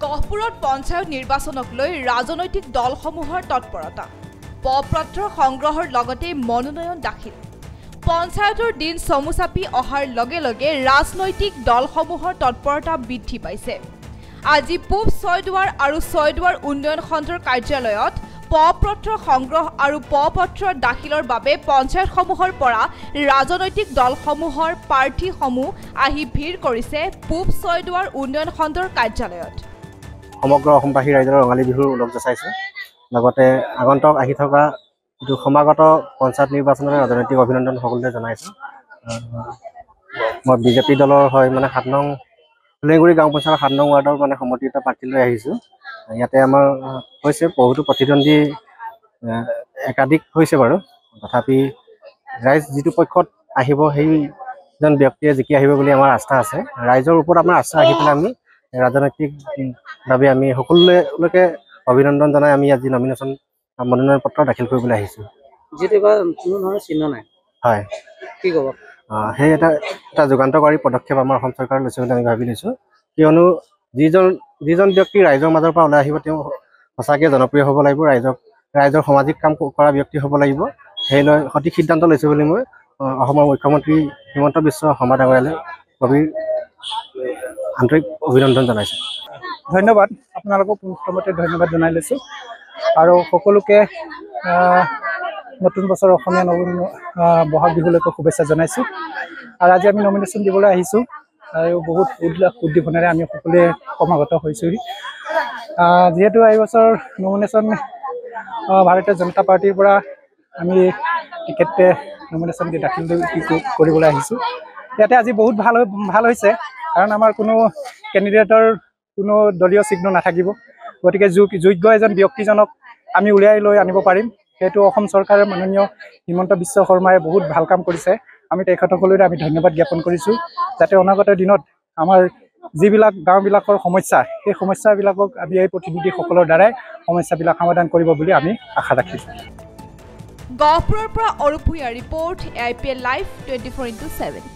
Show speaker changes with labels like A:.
A: গহপুৰত পঞ্চায়ত নিৰ্বাচনক লৈ ৰাজনৈতিক দলসমূহৰ তৎপৰতা পত্ৰ সংগ্ৰহৰ লগতে মনোনয়ন দাখিল পঞ্চায়তৰ দিন চমু চাপি অহাৰ লগে লগে ৰাজনৈতিক দলসমূহৰ তৎপৰতা বৃদ্ধি পাইছে আজি পূব ছয়দুৱাৰ আৰু ছয়দুৱাৰ উন্নয়ন খণ্ডৰ কাৰ্যালয়ত পত্ৰ সংগ্ৰহ আৰু পত্ৰ দাখিলৰ বাবে পঞ্চায়তসমূহৰ পৰা ৰাজনৈতিক দলসমূহৰ প্ৰাৰ্থীসমূহ আহি ভিৰ কৰিছে পূব ছয়দুৱাৰ উন্নয়ন খণ্ডৰ কাৰ্যালয়ত
B: সমগ্ৰ অসমবাসী ৰাইজৰ ৰঙালী বিহুৰ উলগ যাচাইছে লগতে আগন্তুক আহি থকা সমাগত পঞ্চায়ত নিৰ্বাচনৰ ৰাজনৈতিক অভিনন্দন সকলোকে জনাইছো মই বিজেপি দলৰ হয় মানে ৭ নং ফুলেগুৰি গাঁও পঞ্চায়তৰ ৭ নং ৱাৰ্ডৰ মানে সমৰ্থিত প্ৰাৰ্থী লৈ আহিছো ইয়াতে আমাৰ হৈছে বহুতো প্ৰতিদ্বন্দ্বী একাধিক হৈছে বাৰু তথাপি ৰাইজ যিটো পক্ষত আহিব সেইজন ব্যক্তিয়ে জিকি আহিব বুলি আমাৰ আস্থা আছে ৰাইজৰ ওপৰত আমাৰ আস্থা ৰাখি পেলাই আমি ৰাজনৈতিকভাৱে আমি সকলোকে অভিনন্দন জনাই আমি আজি মনোনয়ন পত্ৰ দাখিল কৰিবলৈ আহিছো
C: যেটো বা কোনো ধৰণৰ চিহ্ন নাই
B: হয়
C: কি ক'ব
B: সেই এটা যুগান্তকাৰী পদক্ষেপ আমাৰ অসম চৰকাৰে লৈছে বুলি আমি ভাবি লৈছো কিয়নো যিজন ব্যক্তি ৰাইজৰ মাজৰ পৰা ওলাই আহিব তেওঁ সঁচাকৈ জনপ্ৰিয় হ'ব লাগিব ৰাইজৰ সামাজিক কাম কৰা ব্যক্তি হ'ব লাগিব সেই লৈ সঠিক সিদ্ধান্ত লৈছে বুলি মই অসমৰ মুখ্যমন্ত্ৰী হিমন্ত বিশ্ব শৰ্মা ডাঙৰীয়ালৈ গভীৰ আন্তৰিক অভিনন্দন জনাইছো
D: ধন্যবাদ আপোনালোকক প্ৰথমতে ধন্যবাদ জনাই লৈছোঁ আৰু সকলোকে নতুন বছৰ অসমীয়া বহাগ বিহুলৈকে শুভেচ্ছা জনাইছোঁ আৰু আজি আমি নমিনেশ্যন দিবলৈ আহিছোঁ আৰু বহুত উল্লাস উদ্দীপনাৰে আমি সকলোৱে সমাগত হৈছোঁহি যিহেতু এই বছৰ নমিনেশ্যন ভাৰতীয় জনতা পাৰ্টিৰ পৰা আমি টিকেট নমিনেশ্যন দি দাখিল কৰিবলৈ আহিছোঁ ইয়াতে আজি বহুত ভাল হৈছে কাৰণ আমাৰ কোনো কেণ্ডিডেটৰ কোনো দলীয় চিহ্ন নাথাকিব গতিকে যোগ্য এজন ব্যক্তিজনক আমি উলিয়াই লৈ আনিব পাৰিম সেইটো অসম চৰকাৰে মাননীয় হিমন্ত বিশ্ব শৰ্মাই বহুত ভাল কাম কৰিছে আমি তেখেতসকললৈ আমি ধন্যবাদ জ্ঞাপন কৰিছোঁ যাতে অনাগত দিনত আমাৰ যিবিলাক গাঁওবিলাকৰ সমস্যা সেই সমস্যাবিলাকক আমি এই প্ৰতিনিধিসকলৰ দ্বাৰাই সমস্যাবিলাক সমাধান কৰিব বুলি আমি আশা ৰাখিছোঁ
A: গহপুৰৰ পৰা অৰূপ ভূঞাৰ ৰিপৰ্ট AIPL লাইভ 24/7